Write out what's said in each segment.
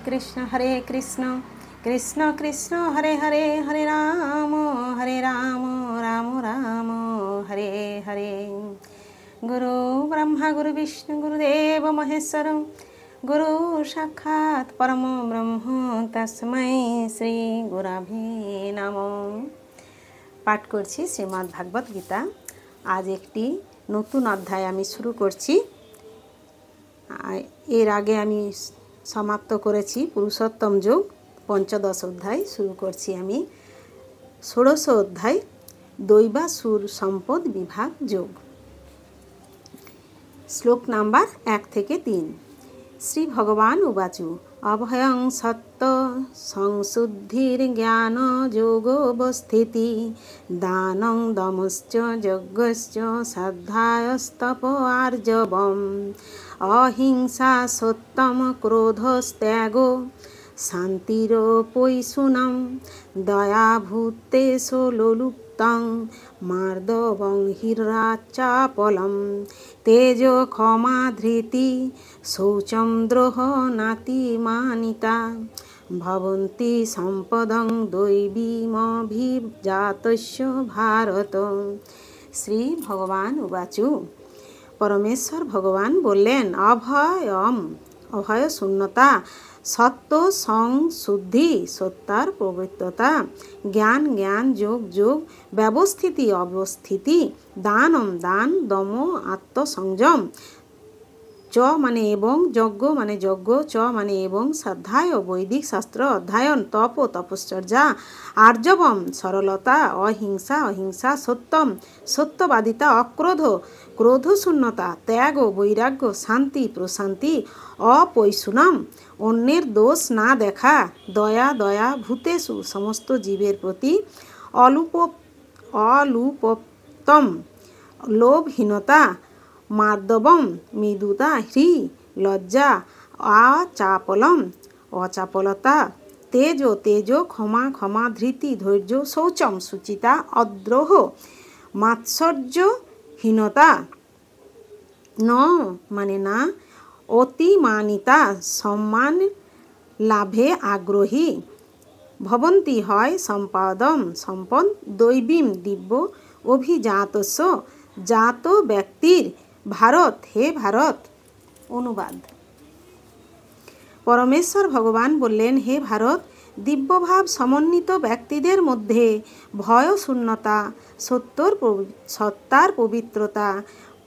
कृष्ण कृष्ण कृष्ण हरे हरे हरे राम राम राम हरे हरे। गुरु ब्रह्मा गुरु विष्णु गुरुदेव महेश्वर गुरु साक्षात् परम ब्रह्म तस्मै श्री गुरवे नमः। पाठ करছি শ্রীমদ্ ভাগবত গীতা। আজ একটি নতুন অধ্যায় আমি শুরু করছি। এর আগে আমি সমাপ্ত করেছি পুরুষোত্তম যোগ পঞ্চদশ অধ্যায়। শুরু করছি আমি ষোড়শ অধ্যায় দৈবাসুর সম্পদ বিভাগ যোগ। শ্লোক নাম্বার 1 থেকে 3। শ্রী ভগবান উবাচু অভয়ং সত্য সংশুদ্ধির্জ্ঞান যোগোবস্থিতি দানং দমশ্চ যজ্ঞশ্চ শ্রদ্ধায়স্তপ আর্জবম অহিংসা সত্যম ক্রোধস্ত্যাগো শান্তিরোপৈশুনম দয়াভূতেষু লোলুপ্তং মার্দবং হিরাচাপলম তেজো ক্ষমা ধৃতি শৌচম দ্রোহ নাতিমানিতা ভবন্তি সম্পদং দৈবীমভিজাতস্য ভারত। শ্রী ভগবান উবাচু পরমেশ্বর ভগবান বললেন অভয়ম অভয় শূন্যতা, সত্য সংশুদ্ধি সত্যার পবিত্রতা, জ্ঞান জ্ঞান যোগ যোগ ব্যবস্থিতি অবস্থিতি, দানম দান দম আত্মসংযম, চ মানে এবং, যজ্ঞ মানে যজ্ঞ, চ মানে এবং, শ্রদ্ধায় বৈদিক শাস্ত্র অধ্যয়ন, তপ তপশ্চর্যা, আর্জবম সরলতা, অহিংসা অহিংসা, সত্যম সত্যবাদিতা, অক্রোধ ক্রোধশূন্যতা, ত্যাগ বৈরাগ্য, শান্তি প্রশান্তি, অপৈশুনম অন্যের দোষ না দেখা, দয়া দয়া, ভূতেষু সমস্ত জীবের প্রতি, অলুপোক্তম লোভহীনতা, মার্দবম মৃদুতা, হ্রি লজ্জা, আচাপলম অচাপলতা, তেজ তেজ, ক্ষমা ক্ষমা, ধৃতি ধৈর্য, শৌচম শুচিতা, অদ্রোহ মাৎসর্যহীনতা, ন মানে না, অতিমানিতা সম্মান লাভে আগ্রহী, ভবন্তি হয় সম্পাদম সম্পদ, দৈবীম দিব্য, অভিজাতস্য জাত ব্যক্তির, ভারত হে ভারত। অনুবাদ। পরমেশ্বর ভগবান বললেন হে ভারত, দিব্যভাব সমন্বিত ব্যক্তিদের মধ্যে ভয় শূন্যতা, সত্তার পবিত্রতা,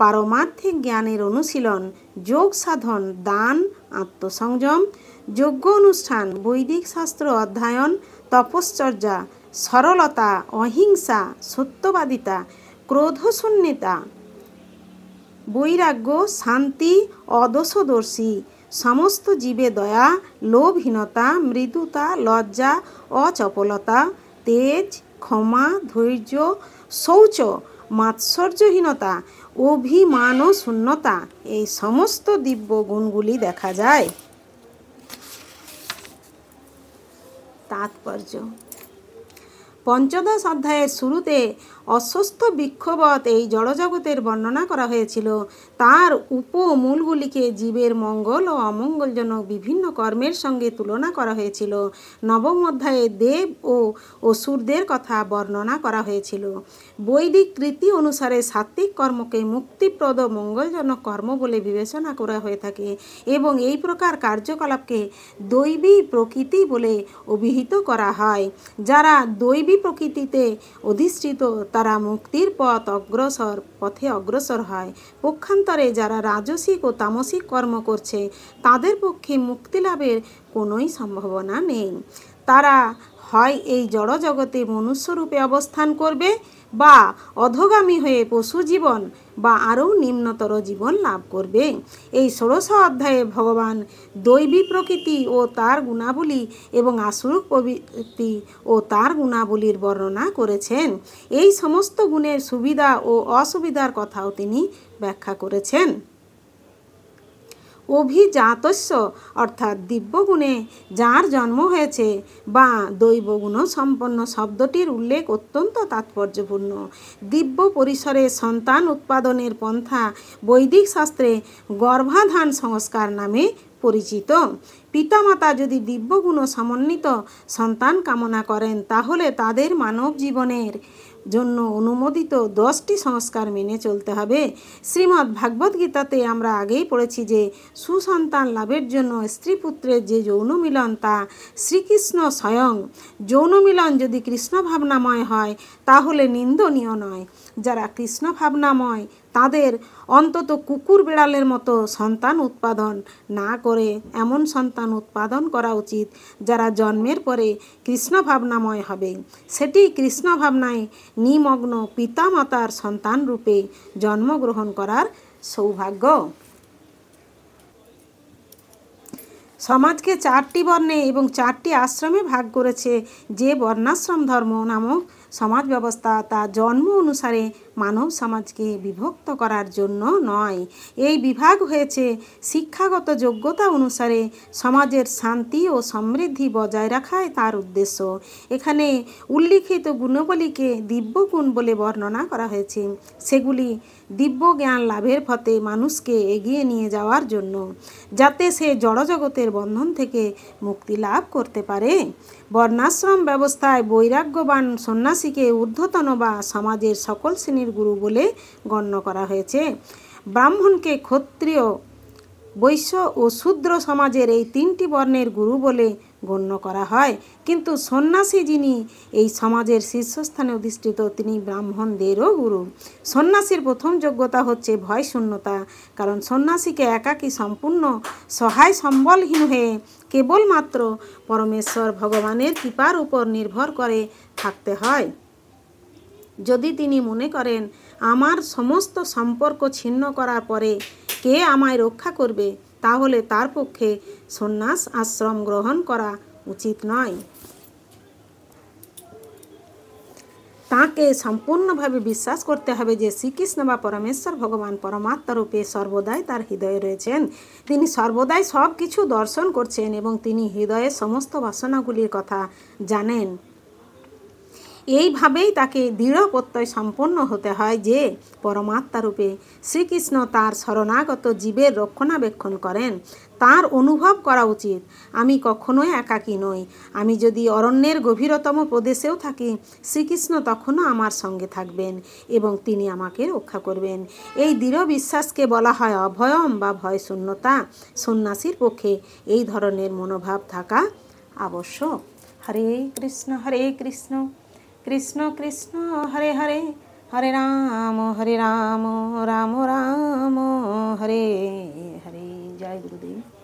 পারমার্থিক জ্ঞানের অনুশীলন, যোগ সাধন, দান আত্মসংযম, যজ্ঞ অনুষ্ঠান, বৈদিক শাস্ত্র অধ্যয়ন, তপশ্চর্যা, সরলতা, অহিংসা, সত্যবাদিতা, ক্রোধশূন্যতা, বৈরাগ্য, শান্তি, অদোষদর্শী, সমস্ত জীবে দয়া, লোভহীনতা, মৃদুতা, লজ্জা, অচপলতা, তেজ, ক্ষমা, ধৈর্য, শৌচ, মাৎসর্যহীনতা, অভিমান শূন্যতা, এই সমস্ত দিব্য গুণগুলি দেখা যায়। তাৎপর্য। পঞ্চদশ অধ্যায়ের শুরুতে অস্বস্থ বিক্ষোভত এই জড়জগতের বর্ণনা করা হয়েছিল। তার উপমূলগুলিকে জীবের মঙ্গল ও অমঙ্গলজনক বিভিন্ন কর্মের সঙ্গে তুলনা করা হয়েছিল। নবম অধ্যায়ে দেব ও অসুরদের কথা বর্ণনা করা হয়েছিল। বৈদিক রীতি অনুসারে সাত্ত্বিক কর্মকে মুক্তিপ্রদ মঙ্গলজনক কর্ম বলে বিবেচনা করা হয়ে থাকে এবং এই প্রকার কার্যকলাপকে দৈবী প্রকৃতি বলে অভিহিত করা হয়। যারা দৈবী প্রকৃতিতে অধিষ্ঠিত তারা মুক্তির পথে অগ্রসর হয়। পক্ষান্তরে যারা রাজসিক ও তামসিক কর্ম করছে তাদের পক্ষে মুক্তি লাভের কোনোই সম্ভাবনা নেই। তারা হয় এই জড়জগতে মনুষ্যরূপে অবস্থান করবে বা অধোগামী হয়ে পশু জীবন বা আরও নিম্নতর জীবন লাভ করবে। এই ষোড়শ অধ্যায়ে ভগবান দৈবী প্রকৃতি ও তার গুণাবলী এবং আসুরিক প্রকৃতি ও তার গুণাবলীর বর্ণনা করেছেন। এই সমস্ত গুণের সুবিধা ও অসুবিধার কথাও তিনি ব্যাখ্যা করেছেন। অভিজাতস্য অর্থাৎ দিব্যগুণে যার জন্ম হয়েছে বা দৈবগুণ সম্পন্ন শব্দটির উল্লেখ অত্যন্ত তাৎপর্যপূর্ণ। দিব্য পরিসরে সন্তান উৎপাদনের পন্থা বৈদিক শাস্ত্রে গর্ভাধান সংস্কার নামে পরিচিত। পিতামাতা যদি দিব্যগুণ সমন্বিত সন্তান কামনা করেন তাহলে তাদের মানব জীবনের জন্য অনুমোদিত 10টি সংস্কার মেনে চলতে হবে। শ্রীমদ্ ভাগবত গীতাতে আমরা আগেই পড়েছি যে সুসন্তান লাভের জন্য স্ত্রী পুত্রের যে যৌন মিলন তা শ্রীকৃষ্ণ স্বয়ং। যৌন মিলন যদি কৃষ্ণ ভাবনাময় হয় তাহলে নিন্দনীয় নয়। যারা কৃষ্ণ ভাবনাময় তাদের অন্তত কুকুর বিড়ালের মতো সন্তান উৎপাদন না করে এমন সন্তান উৎপাদন করা উচিত যারা জন্মের পরে কৃষ্ণ ভাবনাময় হবে। সেটি কৃষ্ণ ভাবনায় নিমগ্ন পিতামাতার সন্তান রূপে জন্মগ্রহণ করার সৌভাগ্য। সমাজকে 4টি বর্ণে এবং 4টি আশ্রমে ভাগ করেছে। যে বর্ণাশ্রম ধর্ম নামক সমাজ ব্যবস্থা তা জন্ম অনুসারে মানব সমাজকে বিভক্ত করার জন্য নয়। এই বিভাগ হয়েছে শিক্ষাগত যোগ্যতা অনুসারে সমাজের শান্তি ও সমৃদ্ধি বজায় রাখাই তার উদ্দেশ্য। এখানে উল্লিখিত গুণাবলীকে দিব্যগুণ বলে বর্ণনা করা হয়েছে। সেগুলি দিব্য জ্ঞান লাভের পথে মানুষকে এগিয়ে নিয়ে যাওয়ার জন্য, যাতে সে জড়জগতের বন্ধন থেকে মুক্তি লাভ করতে পারে। বর্ণাশ্রম ব্যবস্থায় বৈরাগ্যবান সন্ন্যাসীকে ঊর্ধ্বতন বা সমাজের সকল শ্রেণীর গুরু বলে গণ্য করা হয়েছে। ব্রাহ্মণকে ক্ষত্রিয়, বৈশ্য ও শূদ্র সমাজের এই 3টি বর্ণের গুরু বলে গণ্য করা হয়। কিন্তু সন্ন্যাসী যিনি এই সমাজের শীর্ষস্থানে অধিষ্ঠিত তিনি ব্রাহ্মণদেরও গুরু। সন্ন্যাসীর প্রথম যোগ্যতা হচ্ছে ভয় শূন্যতা, কারণ সন্ন্যাসীকে একাকী সম্পূর্ণ সহায় সম্বলহীন হয়ে কেবলমাত্র পরমেশ্বর ভগবানের কৃপার উপর নির্ভর করে থাকতে হয়। যদি তিনি মনে করেন আমার সমস্ত সম্পর্ক ছিন্ন করার পরে কে আমায় রক্ষা করবে, তাহলে তার পক্ষে সন্ন্যাস আশ্রম গ্রহণ করা উচিত নয়। তাকে সম্পূর্ণভাবে বিশ্বাস করতে হবে যে শ্রীকৃষ্ণ বা পরমেশ্বর ভগবান পরমাত্মা রূপে সর্বদাই তার হৃদয়ে রয়েছেন। তিনি সর্বদাই সব কিছু দর্শন করছেন এবং তিনি হৃদয়ের সমস্ত বাসনাগুলির কথা জানেন। এইভাবেই তাকে দৃঢ় প্রত্যয় সম্পন্ন হতে হয় যে পরমাত্মা রূপে শ্রীকৃষ্ণ তার শরণাগত জীবের রক্ষণাবেক্ষণ করেন। তার অনুভব করা উচিত আমি কখনোই একাকী নই। আমি যদি অরণ্যের গভীরতম প্রদেশেও থাকি শ্রীকৃষ্ণ তখনও আমার সঙ্গে থাকবেন এবং তিনি আমাকে রক্ষা করবেন। এই দৃঢ় বিশ্বাসকে বলা হয় অভয়ম বা ভয়শূন্যতা। সন্ন্যাসীর পক্ষে এই ধরনের মনোভাব থাকা আবশ্যক। হরে কৃষ্ণ কৃষ্ণ কৃষ্ণ হরে হরে, হরে রাম রাম রাম হরে হরে। জয় গুরুদেব।